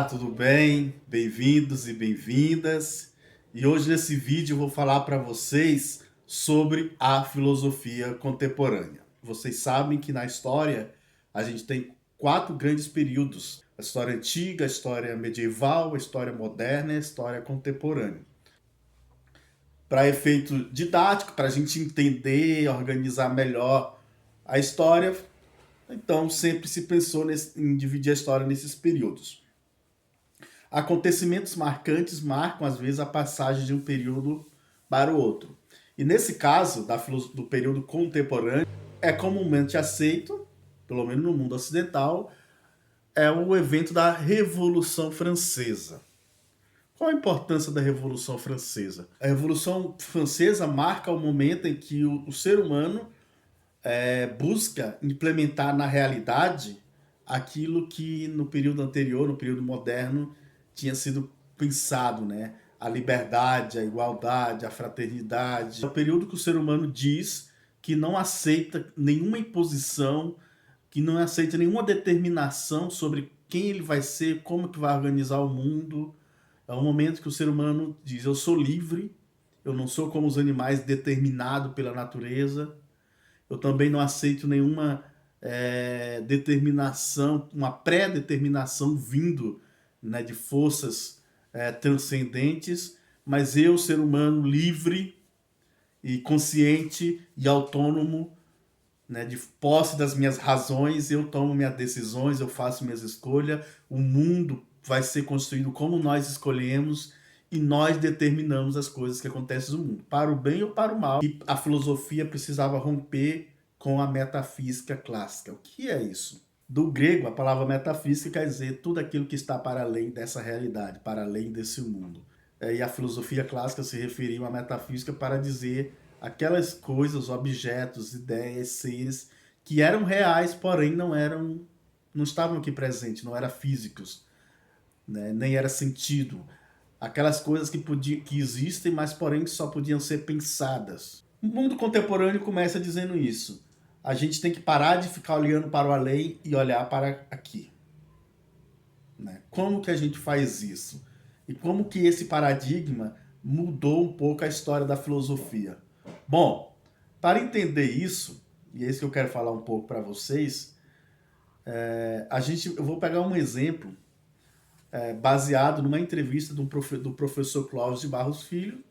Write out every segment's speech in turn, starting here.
tudo bem? Bem-vindos e bem-vindas. E hoje nesse vídeo eu vou falar para vocês sobre a filosofia contemporânea. Vocês sabem que na história a gente tem 4 grandes períodos: a história antiga, a história medieval, a história moderna e a história contemporânea. Para efeito didático, para a gente entender, organizar melhor a história, então sempre se pensou em dividir a história nesses períodos. Acontecimentos marcantes marcam, às vezes, a passagem de um período para o outro. E nesse caso, do período contemporâneo, é comumente aceito, pelo menos no mundo ocidental, é o evento da Revolução Francesa. Qual a importância da Revolução Francesa? A Revolução Francesa marca o momento em que o ser humano busca implementar na realidade aquilo que no período anterior, no período moderno, tinha sido pensado, né? A liberdade, a igualdade, a fraternidade. É o período que o ser humano diz que não aceita nenhuma imposição, que não aceita nenhuma determinação sobre quem ele vai ser, como que vai organizar o mundo. É um momento que o ser humano diz: eu sou livre, eu não sou como os animais determinado pela natureza. Eu também não aceito nenhuma determinação, uma pré-determinação vindo, né, de forças transcendentes, mas eu, ser humano livre e consciente e autônomo, né, de posse das minhas razões, eu tomo minhas decisões, eu faço minhas escolhas, o mundo vai ser construído como nós escolhemos e nós determinamos as coisas que acontecem no mundo, para o bem ou para o mal. E a filosofia precisava romper com a metafísica clássica. O que é isso? Do grego, a palavra metafísica quer dizer tudo aquilo que está para além dessa realidade, para além desse mundo. E a filosofia clássica se referiu à metafísica para dizer aquelas coisas, objetos, ideias, seres que eram reais, porém não estavam aqui presentes, não eram físicos, né? Nem era sentido. Aquelas coisas que existem, mas porém só podiam ser pensadas. O mundo contemporâneo começa dizendo isso. A gente tem que parar de ficar olhando para o além e olhar para aqui, né? Como que a gente faz isso? E como que esse paradigma mudou um pouco a história da filosofia? Bom, para entender isso, e é isso que eu quero falar um pouco para vocês, eu vou pegar um exemplo baseado numa entrevista do professor Clóvis de Barros Filho,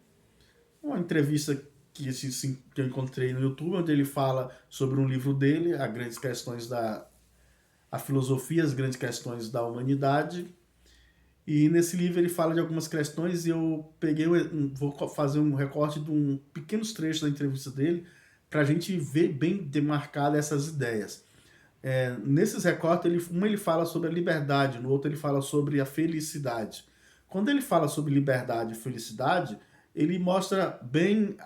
uma entrevista que eu encontrei no YouTube, onde ele fala sobre um livro dele, As Grandes Questões a Filosofia, as Grandes Questões da Humanidade. E nesse livro ele fala de algumas questões e eu vou fazer um recorte de pequenos trechos da entrevista dele para a gente ver bem demarcadas essas ideias. Nesses recortes, ele fala sobre a liberdade, no outro ele fala sobre a felicidade. Quando ele fala sobre liberdade e felicidade, ele mostra bem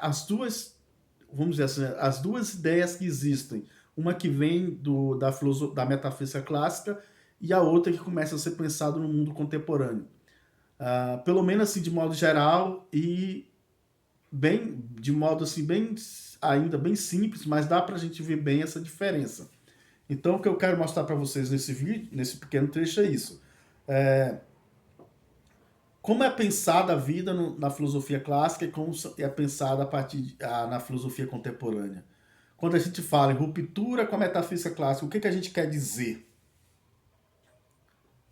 vamos dizer assim, as duas ideias que existem. Uma que vem da metafísica clássica e a outra que começa a ser pensada no mundo contemporâneo. Pelo menos assim, de modo geral e de modo assim, ainda bem simples, mas dá para a gente ver bem essa diferença. Então, o que eu quero mostrar para vocês nesse vídeo, nesse pequeno trecho, é isso. Como é pensada a vida na filosofia clássica e como é pensada na filosofia contemporânea. Quando a gente fala em ruptura com a metafísica clássica, o que a gente quer dizer?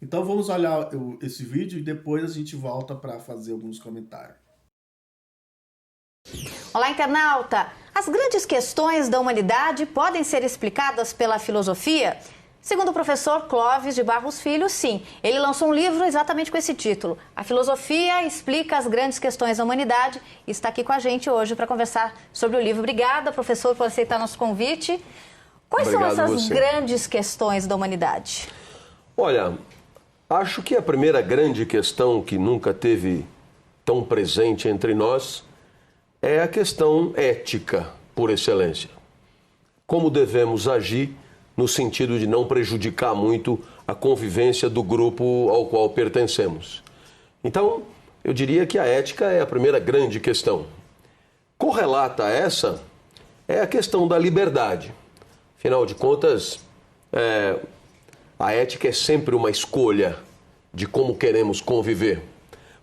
Então vamos olhar esse vídeo e depois a gente volta para fazer alguns comentários. Olá, internauta! As grandes questões da humanidade podem ser explicadas pela filosofia? Segundo o professor Clóvis de Barros Filho, sim. Ele lançou um livro exatamente com esse título. A filosofia explica as grandes questões da humanidade e está aqui com a gente hoje para conversar sobre o livro. Obrigada, professor, por aceitar nosso convite. Quais são essas grandes questões da humanidade? Olha, acho que a primeira grande questão que nunca teve tão presente entre nós é a questão ética, por excelência. Como devemos agir no sentido de não prejudicar muito a convivência do grupo ao qual pertencemos. Então, eu diria que a ética é a primeira grande questão. Correlata a essa é a questão da liberdade. Afinal de contas, a ética é sempre uma escolha de como queremos conviver.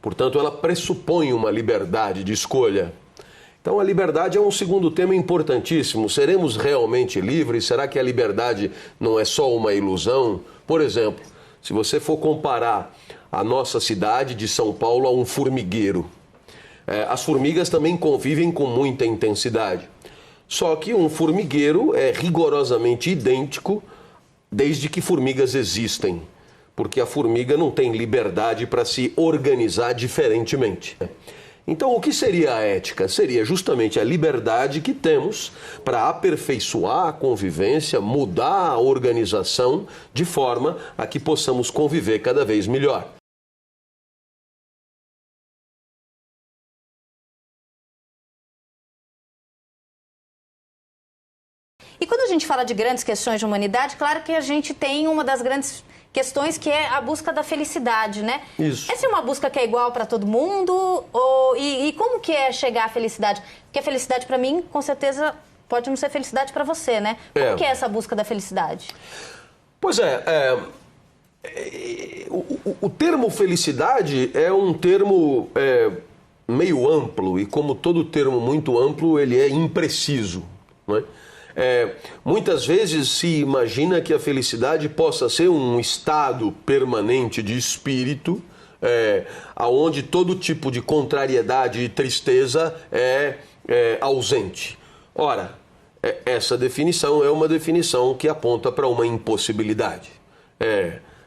Portanto, ela pressupõe uma liberdade de escolha. Então, a liberdade é um segundo tema importantíssimo. Seremos realmente livres? Será que a liberdade não é só uma ilusão? Por exemplo, se você for comparar a nossa cidade de São Paulo a um formigueiro, as formigas também convivem com muita intensidade. Só que um formigueiro é rigorosamente idêntico desde que formigas existem, porque a formiga não tem liberdade para se organizar diferentemente. Então, o que seria a ética? Seria justamente a liberdade que temos para aperfeiçoar a convivência, mudar a organização de forma a que possamos conviver cada vez melhor. E quando a gente fala de grandes questões de humanidade, claro que a gente tem uma das grandes questões que é a busca da felicidade, né? Isso. Essa é uma busca que é igual para todo mundo? E como que é chegar à felicidade? Porque a felicidade para mim, com certeza, pode não ser felicidade para você, né? Como que é essa busca da felicidade? Pois o termo felicidade é um termo meio amplo e, como todo termo muito amplo, ele é impreciso, não é? Muitas vezes se imagina que a felicidade possa ser um estado permanente de espírito, onde todo tipo de contrariedade e tristeza é ausente. Ora, essa definição é uma definição que aponta para uma impossibilidade.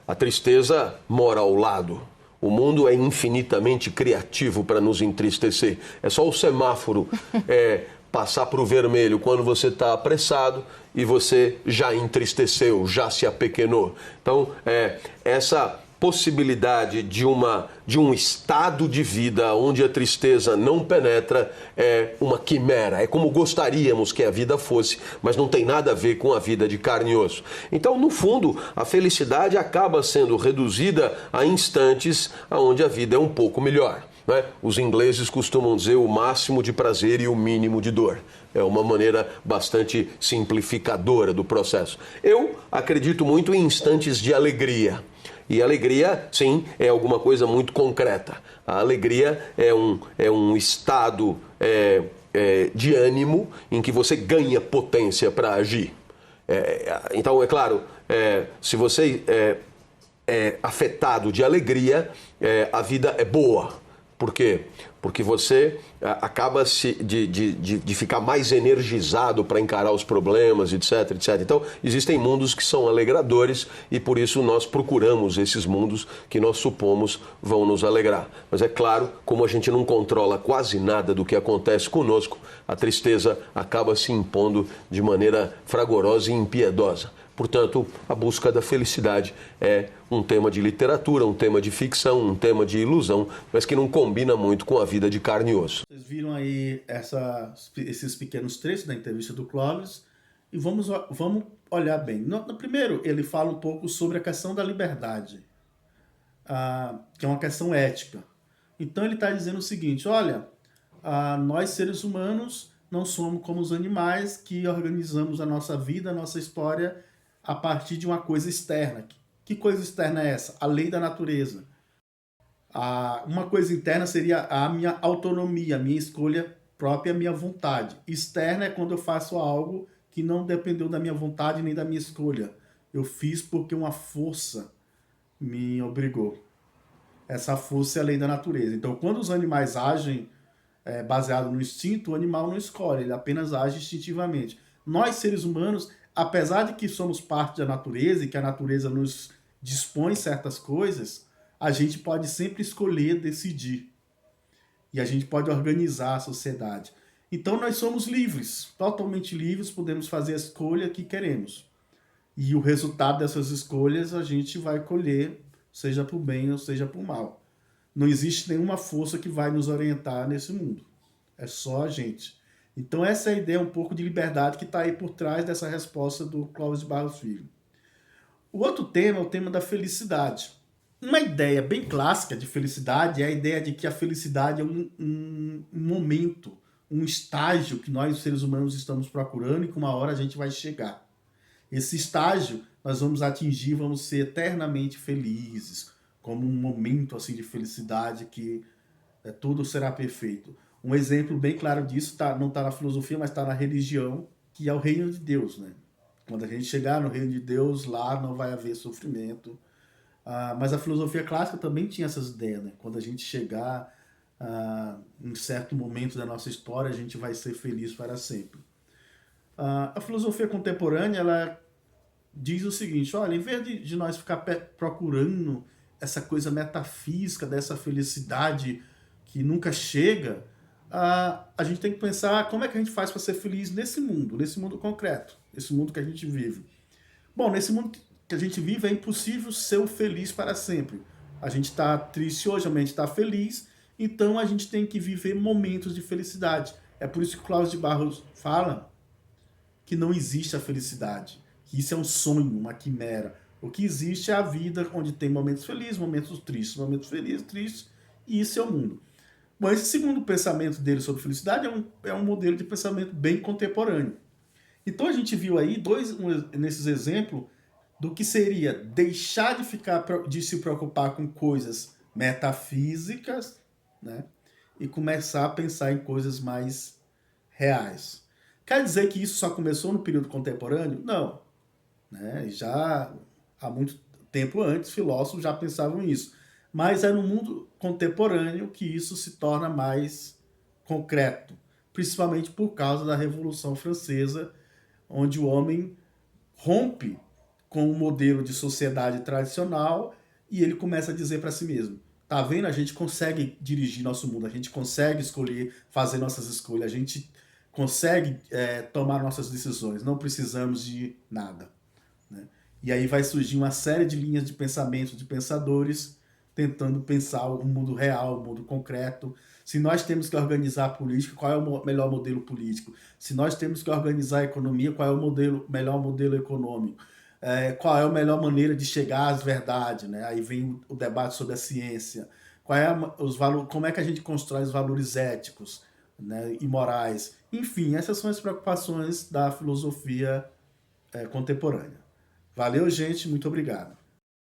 A tristeza mora ao lado. O mundo é infinitamente criativo para nos entristecer. É só o semáforo passar para o vermelho quando você está apressado e você já entristeceu, já se apequenou. Então, essa possibilidade de um estado de vida onde a tristeza não penetra é uma quimera. É como gostaríamos que a vida fosse, mas não tem nada a ver com a vida de carne e osso. Então, no fundo, a felicidade acaba sendo reduzida a instantes onde a vida é um pouco melhor. Os ingleses costumam dizer o máximo de prazer e o mínimo de dor. É uma maneira bastante simplificadora do processo. Eu acredito muito em instantes de alegria. E alegria, sim, é alguma coisa muito concreta. A alegria é um estado de ânimo em que você ganha potência para agir. Então, é claro, se você é afetado de alegria, a vida é boa. Por quê? Porque você acaba de ficar mais energizado para encarar os problemas, etc, etc. Então, existem mundos que são alegradores e por isso nós procuramos esses mundos que nós supomos vão nos alegrar. Mas é claro, como a gente não controla quase nada do que acontece conosco, a tristeza acaba se impondo de maneira fragorosa e impiedosa. Portanto, a busca da felicidade é um tema de literatura, um tema de ficção, um tema de ilusão, mas que não combina muito com a vida de carne e osso. Vocês viram aí esses pequenos trechos da entrevista do Clóvis e vamos olhar bem. No primeiro, ele fala um pouco sobre a questão da liberdade, que é uma questão ética. Então ele está dizendo o seguinte, olha, nós seres humanos não somos como os animais que organizamos a nossa vida, a nossa história a partir de uma coisa externa. Que coisa externa é essa? A lei da natureza. Uma coisa interna seria a minha autonomia, a minha escolha própria, a minha vontade. Externa é quando eu faço algo que não dependeu da minha vontade nem da minha escolha. Eu fiz porque uma força me obrigou. Essa força é a lei da natureza. Então, quando os animais agem baseado no instinto, o animal não escolhe, ele apenas age instintivamente. Nós, seres humanos, apesar de que somos parte da natureza e que a natureza nos dispõe certas coisas, a gente pode sempre escolher decidir. E a gente pode organizar a sociedade. Então nós somos livres, totalmente livres, podemos fazer a escolha que queremos. E o resultado dessas escolhas a gente vai colher, seja para o bem ou seja para o mal. Não existe nenhuma força que vai nos orientar nesse mundo. É só a gente. Então essa é a ideia um pouco de liberdade que está aí por trás dessa resposta do Clóvis de Barros Filho. O outro tema é o tema da felicidade. Uma ideia bem clássica de felicidade é a ideia de que a felicidade é um momento, um estágio que nós, seres humanos, estamos procurando e que uma hora a gente vai chegar. Esse estágio nós vamos atingir, vamos ser eternamente felizes, como um momento assim de felicidade que tudo será perfeito. Um exemplo bem claro disso não está na filosofia, mas está na religião, que é o reino de Deus, né? Quando a gente chegar no reino de Deus, lá não vai haver sofrimento. Mas a filosofia clássica também tinha essas ideias, né? Quando a gente chegar em certo momento da nossa história, a gente vai ser feliz para sempre. A filosofia contemporânea, ela diz o seguinte, olha, em vez de nós ficar procurando essa coisa metafísica dessa felicidade que nunca chega, a gente tem que pensar como é que a gente faz para ser feliz nesse mundo concreto, esse mundo que a gente vive. Bom, nesse mundo que a gente vive é impossível ser feliz para sempre. A gente está triste hoje, amanhã a gente está feliz, então a gente tem que viver momentos de felicidade. É por isso que Clóvis de Barros fala que não existe a felicidade, que isso é um sonho, uma quimera. O que existe é a vida onde tem momentos felizes, momentos tristes, e isso é o mundo. Bom, esse segundo pensamento dele sobre felicidade é um modelo de pensamento bem contemporâneo. Então a gente viu aí nesses exemplos do que seria deixar de se preocupar com coisas metafísicas, né, e começar a pensar em coisas mais reais. Quer dizer que isso só começou no período contemporâneo? Não. Né? Já há muito tempo antes, filósofos já pensavam isso. Mas é no mundo contemporâneo que isso se torna mais concreto, principalmente por causa da Revolução Francesa, onde o homem rompe com o modelo de sociedade tradicional e ele começa a dizer para si mesmo, tá vendo? A gente consegue dirigir nosso mundo, a gente consegue escolher, fazer nossas escolhas, a gente consegue tomar nossas decisões, não precisamos de nada. Né? E aí vai surgir uma série de linhas de pensamento, de pensadores, tentando pensar o mundo real, o mundo concreto. Se nós temos que organizar a política, qual é o melhor modelo político? Se nós temos que organizar a economia, qual é o melhor modelo econômico? Qual é a melhor maneira de chegar às verdades? Né? Aí vem o debate sobre a ciência. Como é que a gente constrói os valores éticos, né, e morais? Enfim, essas são as preocupações da filosofia contemporânea. Valeu, gente. Muito obrigado.